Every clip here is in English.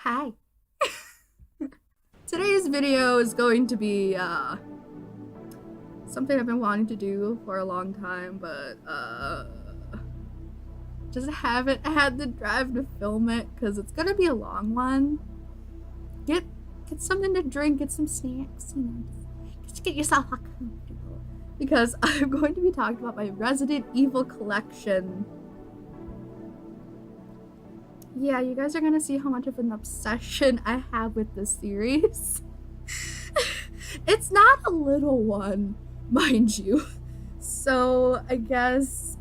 Hi. Today's video is going to be something I've been wanting to do for a long time, but just haven't had the drive to film it because it's gonna be a long one. Get something to drink, get some snacks, you know, just get yourself comfortable. Because I'm going to be talking about my Resident Evil collection. Yeah, you guys are gonna see how much of an obsession I have with this series. It's not a little one, mind you. So I guess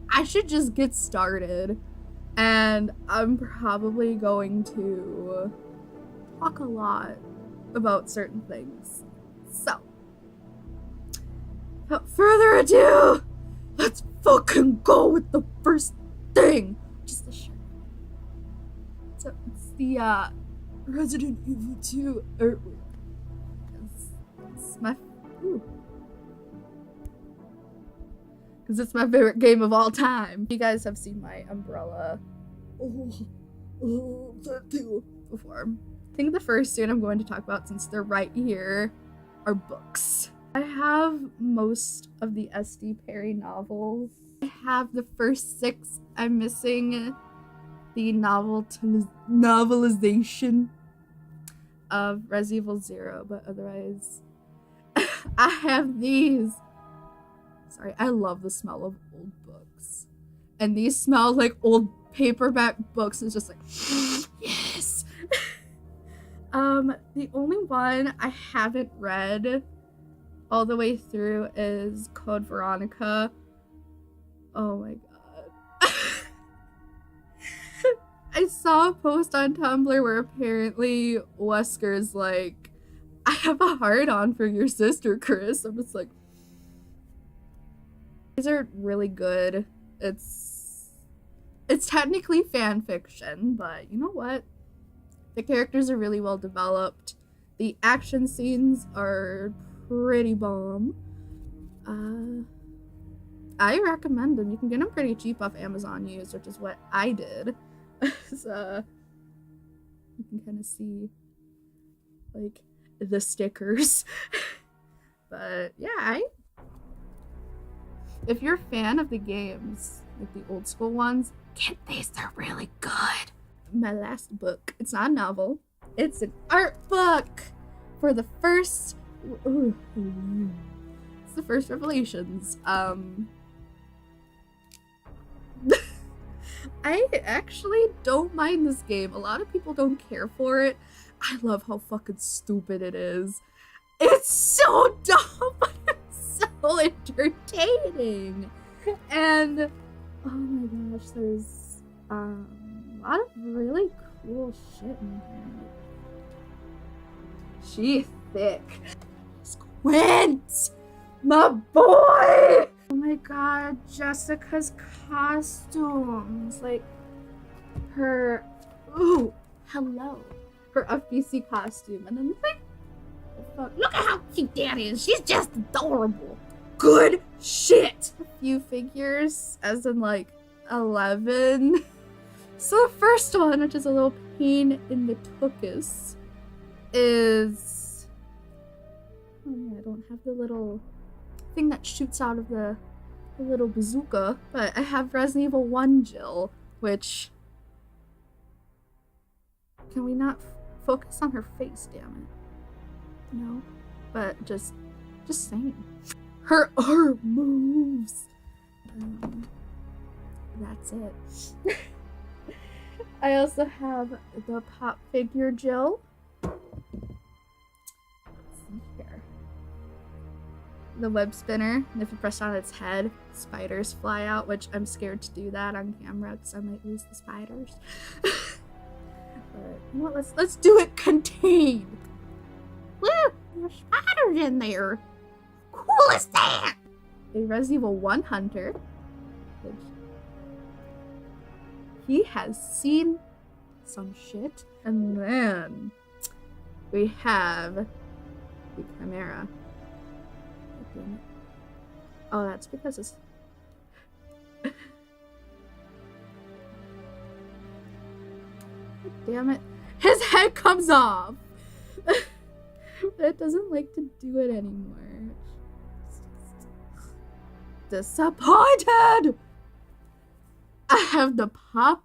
I should just get started. And I'm probably going to talk a lot about certain things. So, without further ado, let's fucking go with the first thing. Just the shirt. So it's the Resident Evil 2 artwork. It's my because it's my favorite game of all time. You guys have seen my umbrella before. I think the first thing I'm going to talk about, since they're right here, are books. I have most of the SD Perry novels. I have the first 6. I'm missing the novelization of Resident Evil 0, but otherwise I have these. Sorry, I love the smell of old books. And these smell like old paperback books. It's just like, yes! The only one I haven't read all the way through is Code Veronica. Oh my god. I saw a post on Tumblr where apparently Wesker's like, I have a hard-on for your sister, Chris. I'm just like, these are really good. It's technically fan fiction, but you know what? The characters are really well developed. The action scenes are pretty bomb. I recommend them. You can get them pretty cheap off Amazon Used, which is what I did. So you can kind of see like the stickers. But yeah, if you're a fan of the games, like the old school ones, get these, they're really good. My last book, it's not a novel, it's an art book for the first it's the first Revelations. I actually don't mind this game. A lot of people don't care for it. I love how fucking stupid it is. It's so dumb, but it's so entertaining. And oh my gosh, there's a lot of really cool shit in here. She's thick. Squint! My boy! Oh my god, Jessica's costumes. Like, her, ooh, hello. Her FBC costume. And then like, oh fuck, look at how cute that is. She's just adorable. Good shit. A few figures, as in like 11. So the first one, which is a little pain in the tuchus, is, oh yeah, I don't have the little thing that shoots out of the little bazooka, but I have Resident Evil 1 Jill, which, can we not focus on her face, damn it? No, but just saying. Her arm moves. That's it. I also have the pop figure Jill. Let's see here. The web spinner, and if you press on its head, spiders fly out, which I'm scared to do that on camera because I might lose the spiders. But you know what, let's do it contained. Woo! There's spiders in there. Cool is that? A Resident Evil 1 hunter, which he has seen some shit. And then we have the Chimera. Oh, that's because it's damn it. his head comes off. But it doesn't like to do it anymore. Disappointed! I have the pop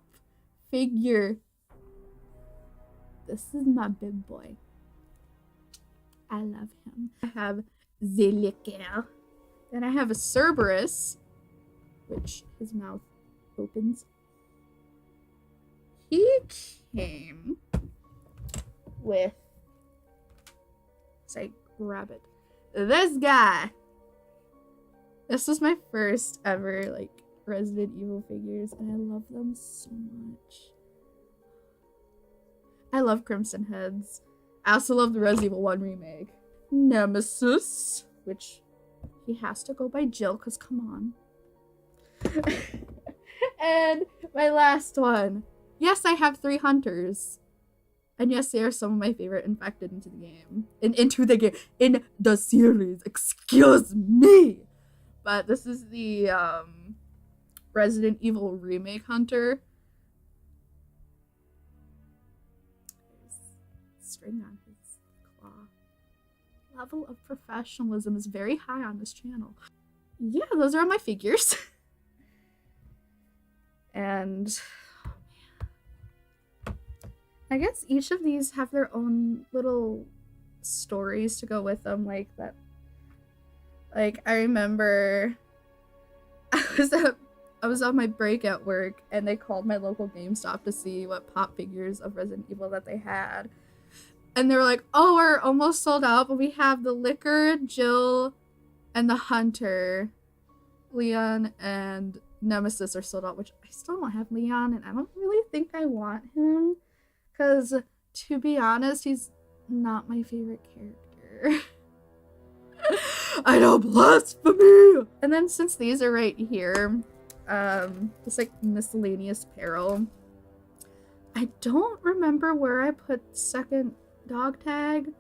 figure. This is my big boy. I love him. I have the liquor. Then I have a Cerberus, which his mouth opens. He came with, say, rabbit. This guy. This was my first ever, like, Resident Evil figures, and I love them so much. I love Crimson Heads. I also love the Resident Evil 1 remake. Nemesis, which he has to go by Jill, because come on. And my last one. Yes, I have 3 hunters. And yes, they are some of my favorite infected into the game. In the series. Excuse me! But this is the Resident Evil remake hunter. There's string on his claw. Level of professionalism is very high on this channel. Yeah, those are all my figures. And I guess each of these have their own little stories to go with them, like that. Like, I remember I was on my break at work, and they called my local GameStop to see what pop figures of Resident Evil that they had. And they were like, oh, we're almost sold out, but we have the Liquor, Jill, and the Hunter. Leon and Nemesis are sold out, which I still don't have Leon, and I don't really think I want him. Because, to be honest, he's not my favorite character. I know, blasphemy! And then since these are right here, it's like miscellaneous apparel. I don't remember where I put the second dog tag.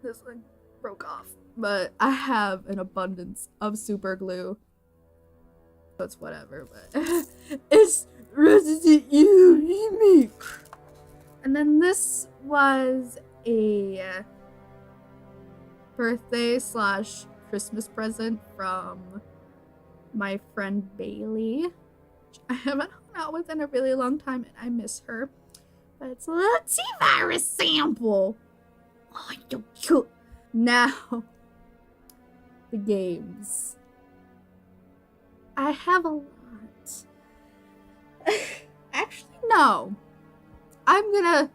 This one broke off. But I have an abundance of super glue. So it's whatever, but it's Resident Evil Remake. And then this was a birthday / Christmas present from my friend Bailey, which I haven't hung out with in a really long time, and I miss her. But it's a little T-virus sample. Oh, so cute. Now, the games. I have a lot. Actually, no. I'm gonna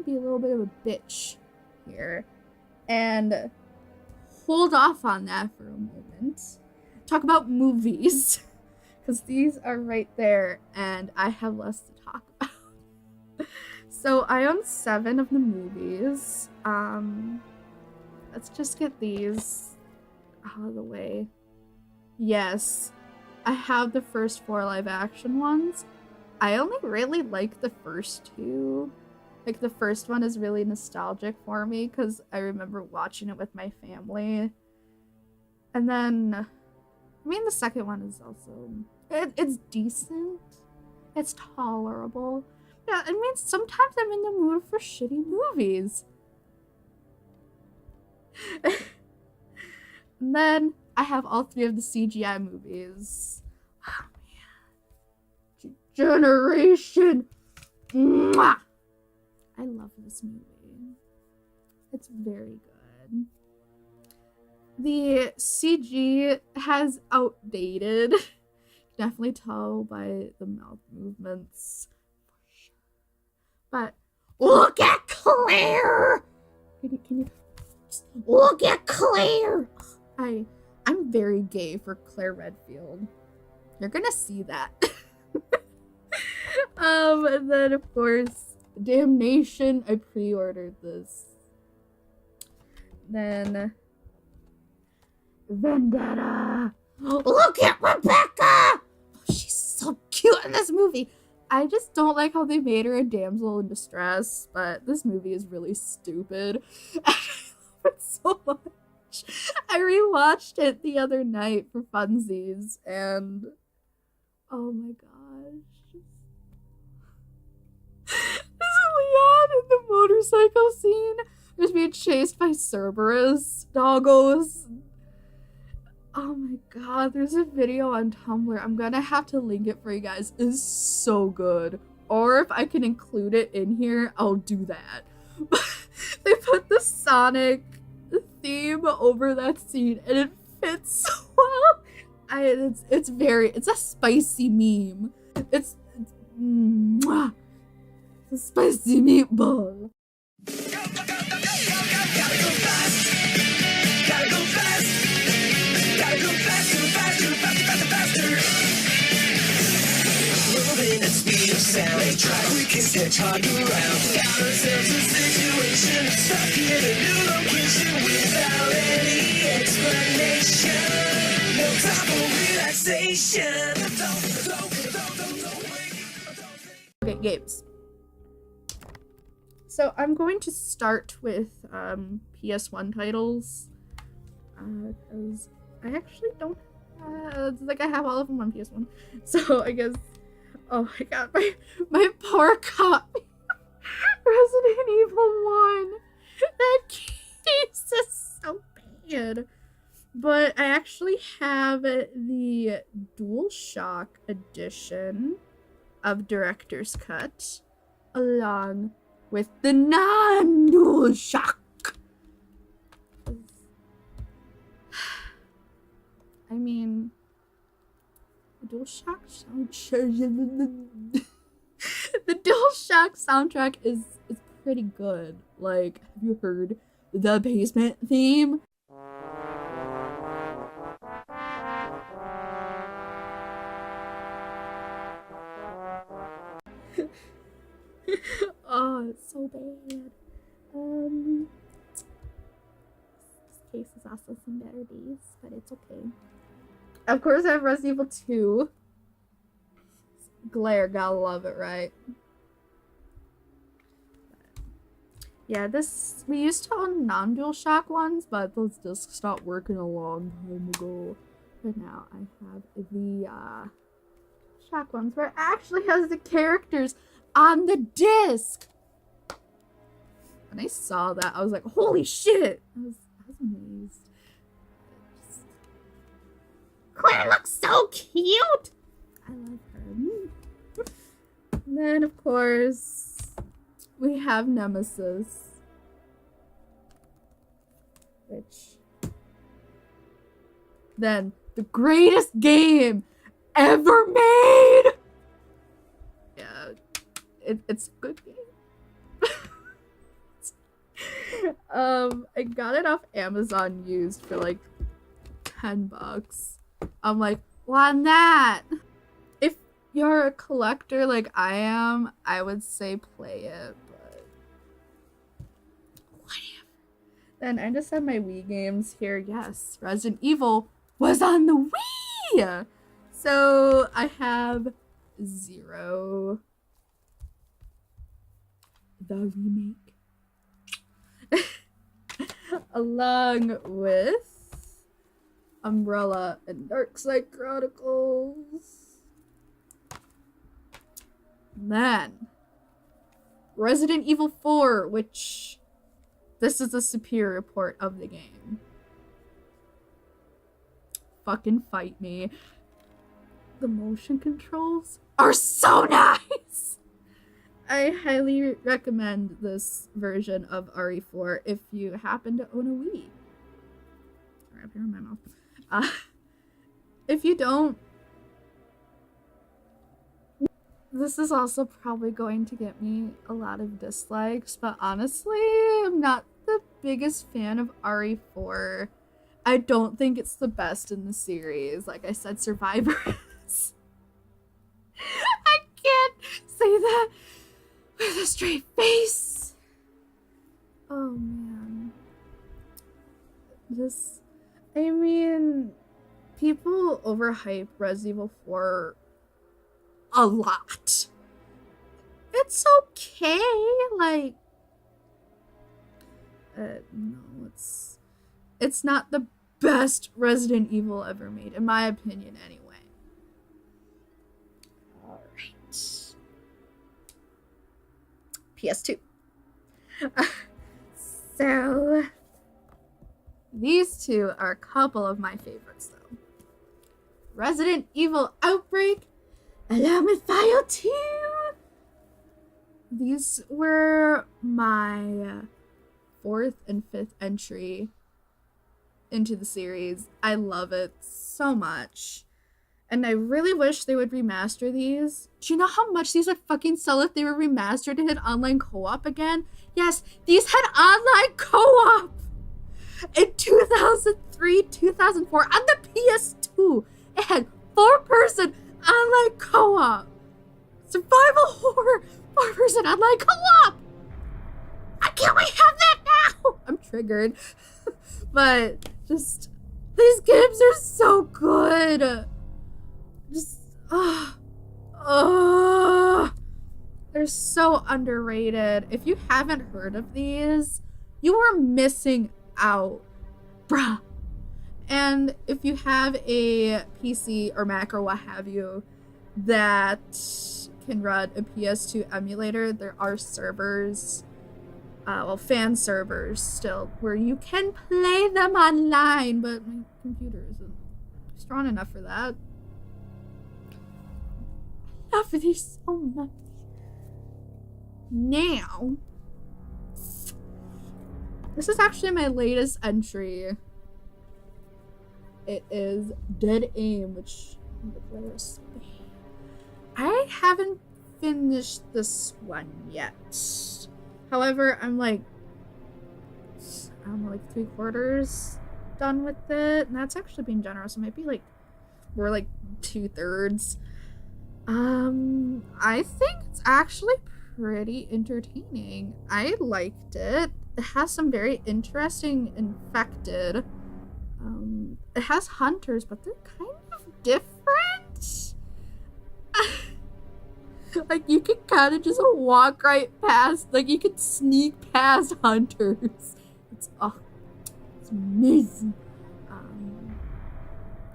be a little bit of a bitch here and hold off on that for a moment. Talk about movies, because these are right there and I have less to talk about. So I own 7 of the movies. Let's just get these out of the way. Yes, I have the first 4 live action ones. I only really like the first 2. Like, the first one is really nostalgic for me because I remember watching it with my family. And then, I mean, the second one is also, it's decent. It's tolerable. Yeah, I mean, sometimes I'm in the mood for shitty movies. And then I have all 3 of the CGI movies. Oh, man. Generation. Mwah! I love this movie. It's very good. The CG has outdated. You can definitely tell by the mouth movements. For sure. But look at Claire! Can you just look at Claire! I'm very gay for Claire Redfield. You're gonna see that. And then of course, Damnation. I pre-ordered this. Then Vendetta. Look at Rebecca! Oh, she's so cute in this movie. I just don't like how they made her a damsel in distress, but this movie is really stupid. I love it so much. I rewatched it the other night for funsies, and oh my gosh. This is motorcycle scene. There's being chased by Cerberus doggos. Oh my god, there's a video on Tumblr. I'm gonna have to link it for you guys. It's so good. Or if I can include it in here, I'll do that. They put the Sonic theme over that scene and it fits so well. It's a spicy meme. It's a spicy meatball. Moving at speed of sound, they try we can get talking around. Found ourselves in a situation, stuck in a new location without any explanation. No time for relaxation. Okay, games. So I'm going to start with PS1 titles because I actually don't. It's like I have all of them on PS1, so I guess. Oh my god, my poor copy. Resident Evil 1. That case is so bad. But I actually have the DualShock edition of Director's Cut along with the non-DualShock. I mean, the DualShock soundtrack is pretty good. Like, have you heard the basement theme? Oh, it's so bad. This case is also some better days, but it's okay. Of course, I have Resident Evil 2. Glare, gotta love it, right? Yeah, we used to own non-DualShock ones, but those discs stopped working a long time ago. But now I have the Shock ones where it actually has the characters on the disc. When I saw that, I was like, holy shit! I was amazed. Claire looks so cute! I love her. And then, of course, we have Nemesis. Which... Then, the greatest game ever made! Yeah, it's a good game. I got it off Amazon used for like $10. I'm like, why not? If you're a collector like I am, I would say play it, but whatever. Then I just have my Wii games here. Yes, Resident Evil was on the Wii! So I have 0. The remake. Along with Umbrella and Darkside Chronicles. Then Resident Evil 4, which this is a superior port of the game. Fucking fight me. The motion controls are so nice! I highly recommend this version of RE4 if you happen to own a Wii. Right up here in my mouth. If you don't, this is also probably going to get me a lot of dislikes, but honestly, I'm not the biggest fan of RE4. I don't think it's the best in the series. Like I said, Survivor is. I can't say that with a straight face. Oh man. I mean, people overhype Resident Evil 4 a lot. It's okay, like, no, it's not the best Resident Evil ever made, in my opinion, anyway. Alright. PS2. So, these two are a couple of my favorites, though. Resident Evil Outbreak, Alarm and Fire 2. These were my fourth and fifth entry into the series. I love it so much. And I really wish they would remaster these. Do you know how much these would fucking sell if they were remastered and had online co-op again? Yes, these had online co-op in 2003, 2004 on the PS2. It had 4-person online co-op. Survival horror, 4-person online co-op. Why can't we have that now? I'm triggered. But just, these games are so good. Just, they're so underrated. If you haven't heard of these, you are missing out, bruh. And if you have a PC or Mac or what have you that can run a PS2 emulator, there are servers, fan servers still, where you can play them online, but my computer isn't strong enough for that. I love these so much. Now, this is actually my latest entry. It is Dead Aim, which I haven't finished this one yet. However, I'm like 3/4 done with it, and that's actually being generous. It might be like we're like 2/3. I think it's actually pretty entertaining. I liked it. It has some very interesting infected. It has hunters, but they're kind of different. Like, you can kind of just walk right past, like, you can sneak past hunters. It's amazing.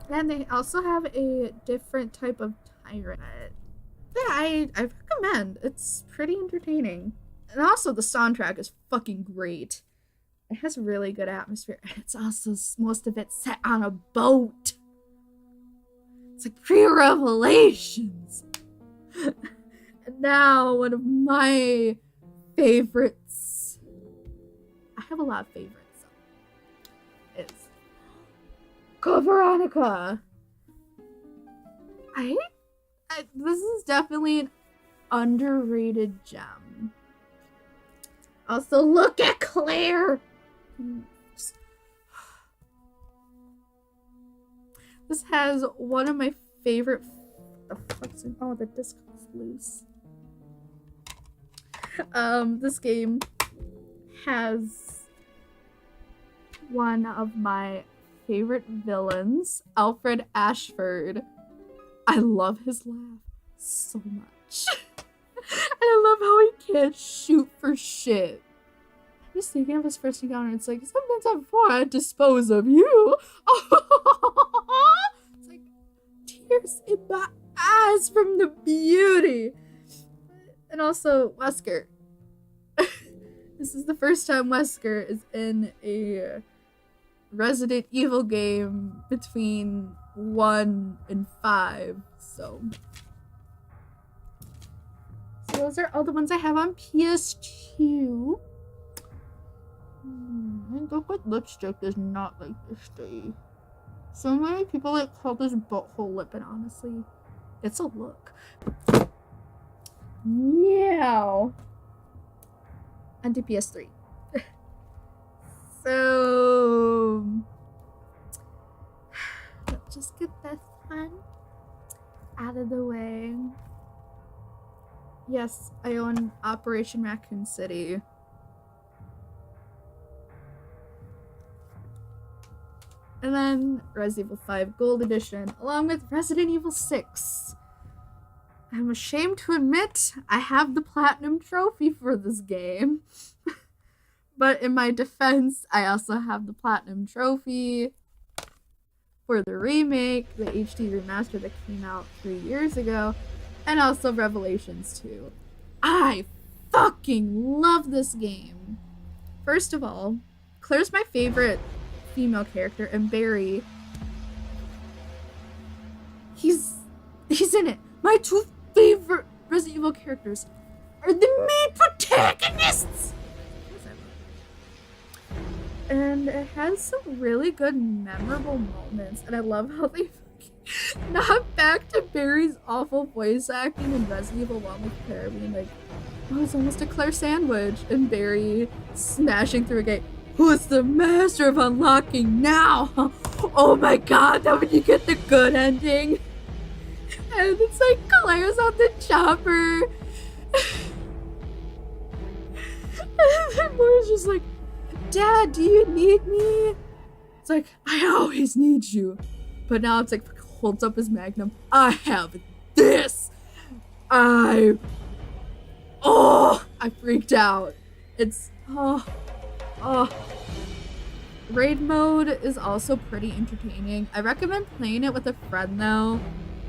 And they also have a different type of tyrant. Yeah, I recommend. It's pretty entertaining. And also, the soundtrack is fucking great. It has a really good atmosphere. And it's also, most of it set on a boat. It's like pre-Revelations. And now, one of my favorites. I have a lot of favorites. It's Code Veronica. This is definitely an underrated gem. Also, look at Claire. This has one of my favorite. Oh, the disc was loose. This game has one of my favorite villains, Alfred Ashford. I love his laugh so much. And I love how he can't shoot for shit. I'm just thinking of his first encounter. It's like, sometimes before I dispose of you. It's like tears in my eyes from the beauty. And also, Wesker. This is the first time Wesker is in a Resident Evil game between 1 and 5. So those are all the ones I have on PS2. Look what lipstick does not like to stay. So many people like call this butthole lip, and honestly, it's a look. Yeah. And to PS3. So let's just get this one out of the way. Yes, I own Operation Raccoon City. And then Resident Evil 5 Gold Edition, along with Resident Evil 6. I'm ashamed to admit I have the Platinum Trophy for this game. But in my defense, I also have the Platinum Trophy for the remake, the HD remaster that came out 3 years ago, and also Revelations 2. I fucking love this game. First of all, Claire's my favorite female character, and Barry, he's in it. My two favorite Resident Evil characters are the main protagonists. And it has some really good memorable moments, and I love how they not back to Barry's awful voice acting in Resident Evil 1 with Claire being like, oh, it's almost a Claire sandwich, and Barry smashing through a gate. Who's the master of unlocking now? Oh my god, that when you get the good ending. And it's like Claire's on the chopper. And then Laura's just like, Dad, do you need me? It's like, I always need you. But now it's like, holds up his magnum. I have this. I freaked out. It's, Raid mode is also pretty entertaining. I recommend playing it with a friend though,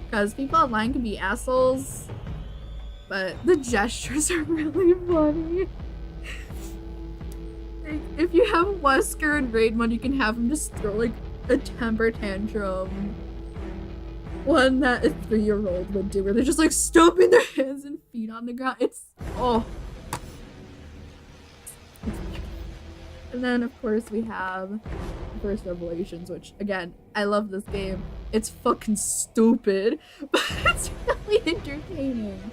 because people online can be assholes, but the gestures are really funny. If you have Wesker in raid mode, you can have him just throw like a temper tantrum. One that a 3-year-old would do, where they're just like stomping their hands and feet on the ground. It's, And then of course we have First Revelations, which again, I love this game. It's fucking stupid, but it's really entertaining.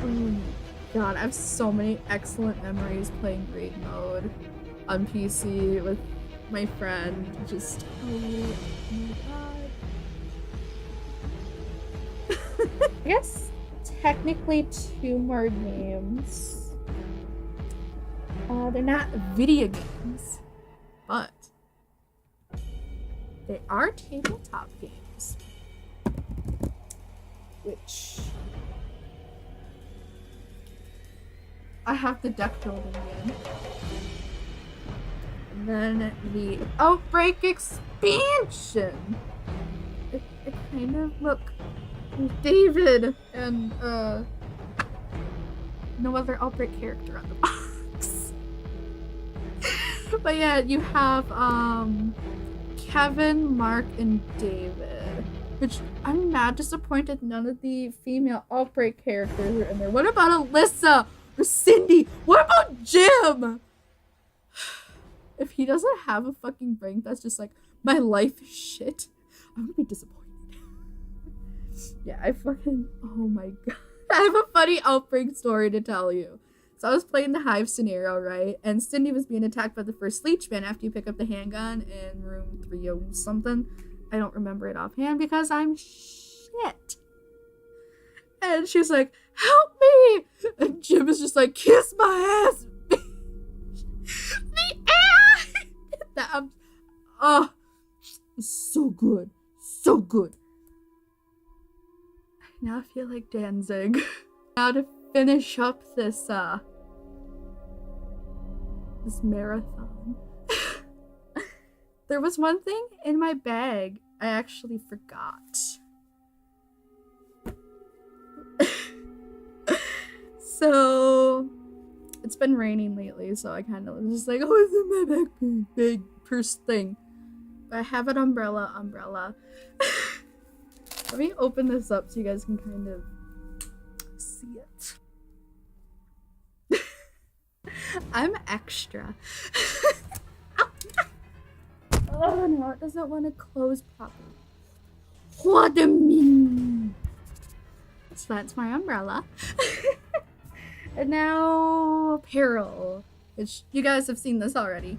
Oh my god, I have so many excellent memories playing raid mode on PC with my friend. Just, oh my god. I guess technically 2 more games. They're not video games, but they are tabletop games, which I have the deck building in. And then the Outbreak expansion. It kind of look David and no other Outbreak character on the box. But yeah, you have Kevin, Mark, and David, which I'm mad disappointed none of the female Outbreak characters are in there. What about Alyssa or Cindy? What about Jim? If he doesn't have a fucking rank that's just like, my life is shit, I'm gonna be disappointed. Yeah, oh my god. I have a funny Outbreak story to tell you. So I was playing the Hive scenario, right? And Cindy was being attacked by the first leechman after you pick up the handgun in room 3 something. I don't remember it offhand because I'm shit. And she's like, help me! And Jim is just like, kiss my ass! The ass! It's so good. So good. Now I feel like Danzig. Now to finish up this marathon. There was one thing in my bag I actually forgot. So it's been raining lately, so I kind of was just like, oh, it's in my bag, big purse thing. But I have an umbrella. Let me open this up so you guys can kind of see it. I'm extra. Oh no, it doesn't want to close properly. What do you mean? So that's my umbrella. And now apparel, which you guys have seen this already.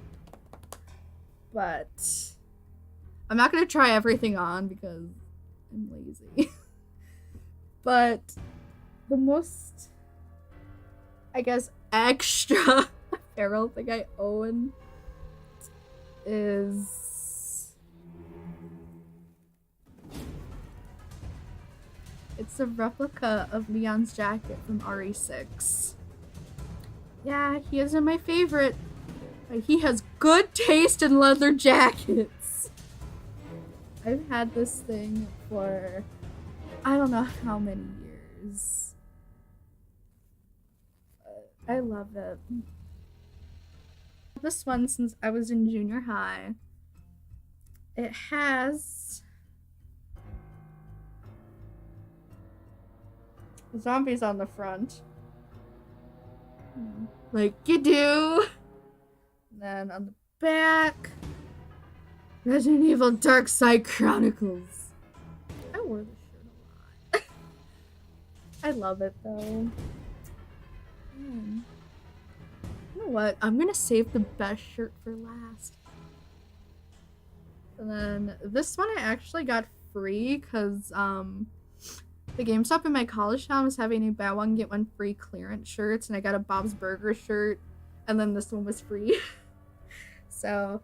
But I'm not gonna try everything on because I'm lazy. But the most, I guess, extra apparel thing I own is, it's a replica of Leon's jacket from RE6. Yeah, he isn't my favorite, but he has good taste in leather jackets. I've had this thing for I don't know how many years. I love it. this one since I was in junior high. It has zombies on the front. Like you do. Then on the back, Resident Evil Dark Side Chronicles. I wore this shirt a lot. I love it though. You know what? I'm gonna save the best shirt for last. And then this one I actually got free because the GameStop in my college town was having a buy one get one free clearance shirts, and I got a Bob's Burger shirt, and then this one was free. So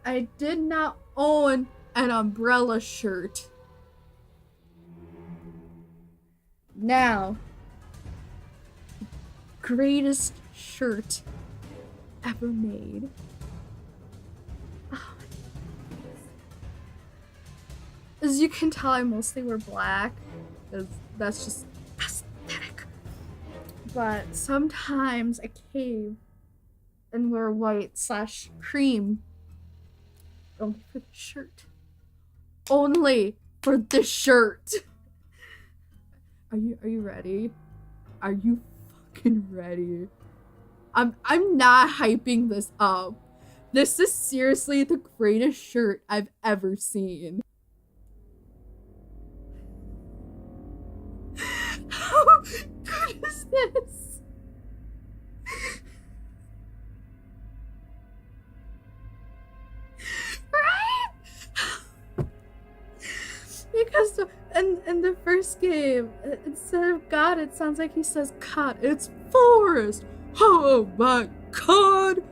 I did not own an umbrella shirt. Now, greatest shirt ever made. Oh. As you can tell, I mostly wear black because that's just aesthetic. But sometimes I cave and wear white/cream only for the shirt. Only for the shirt. Are you ready? Are you fucking ready? I'm not hyping this up. This is seriously the greatest shirt I've ever seen. How good is this? Right? Because in the first game, instead of God, it sounds like he says God. It's forest. Oh my God.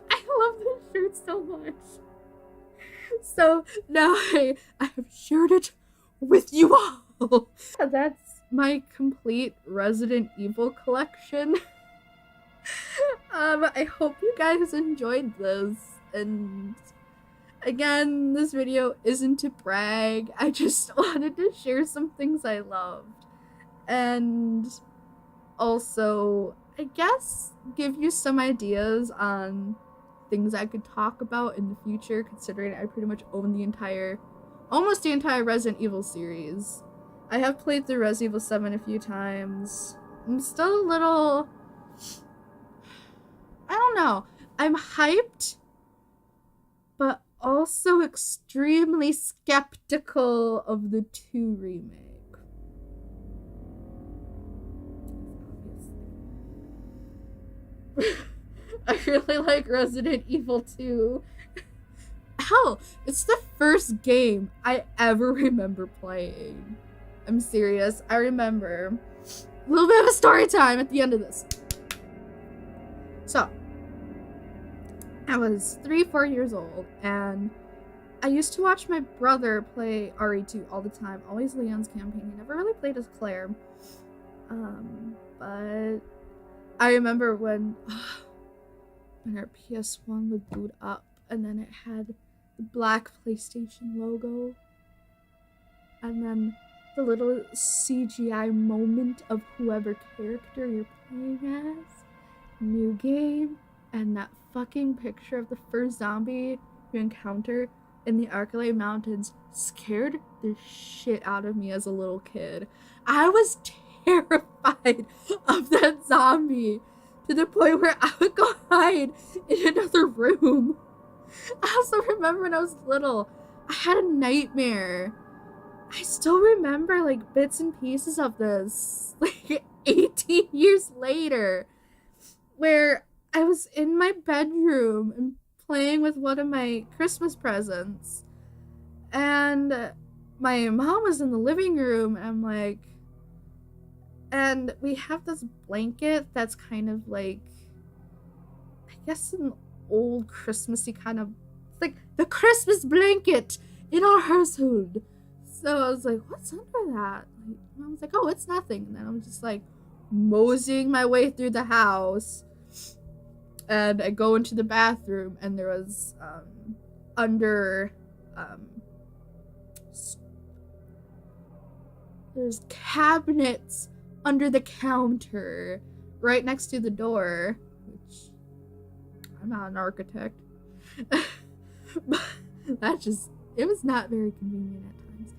I love this shirt so much. So now I have shared it with you all. That's my complete Resident Evil collection. I hope you guys enjoyed this, and again, this video isn't to brag. I just wanted to share some things I loved, and also, I guess, give you some ideas on things I could talk about in the future, considering I pretty much own almost the entire Resident Evil series. I have played through Resident Evil 7 a few times. I'm still a little... I don't know. I'm hyped, but also extremely skeptical of the 2 remake. I really like Resident Evil 2. Hell, it's the first game I ever remember playing. I'm serious. I remember. A little bit of a story time at the end of this. So, I was 3-4 years old, and I used to watch my brother play RE2 all the time. Always Leon's campaign. He never really played as Claire. But I remember when our PS1 would boot up, and then it had the black PlayStation logo, and then the little CGI moment of whoever character you're playing as, new game, and that fucking picture of the first zombie you encounter in the Arcalay Mountains scared the shit out of me as a little kid. I was terrified of that zombie to the point where I would go hide in another room. I also remember when I was little, I had a nightmare. I still remember like bits and pieces of this, like 18 years later, where I was in my bedroom and playing with one of my Christmas presents, and my mom was in the living room, and we have this blanket that's kind of like, I guess an old Christmassy kind of, it's like the Christmas blanket in our household. So I was like, what's under that? And I was like, oh, it's nothing. And then I'm just like moseying my way through the house. And I go into the bathroom, and there was under There's cabinets under the counter, right next to the door, which I'm not an architect. But that just, it was not very convenient at times.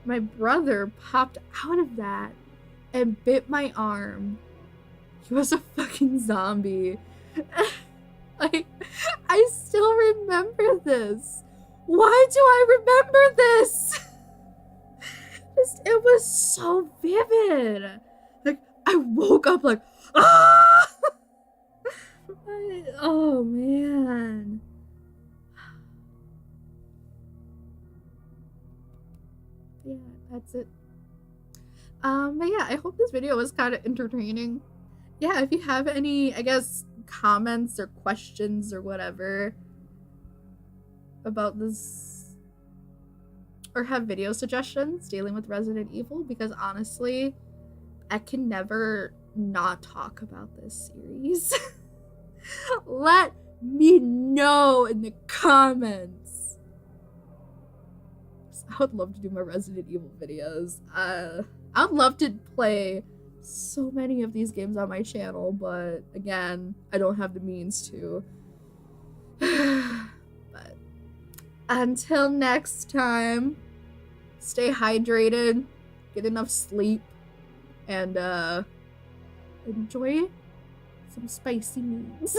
My brother popped out of that and bit my arm. He was a fucking zombie. Like, I still remember this. Why do I remember this? It was so vivid. Like, I woke up like, ah! Oh, man. Yeah, that's it. But yeah, I hope this video was kind of entertaining. Yeah, if you have any, I guess, comments or questions or whatever about this, or have video suggestions dealing with Resident Evil, because honestly, I can never not talk about this series. Let me know in the comments. I would love to do more Resident Evil videos. I'd love to play so many of these games on my channel, but again, I don't have the means to. But until next time, stay hydrated, get enough sleep, and enjoy some spicy meals.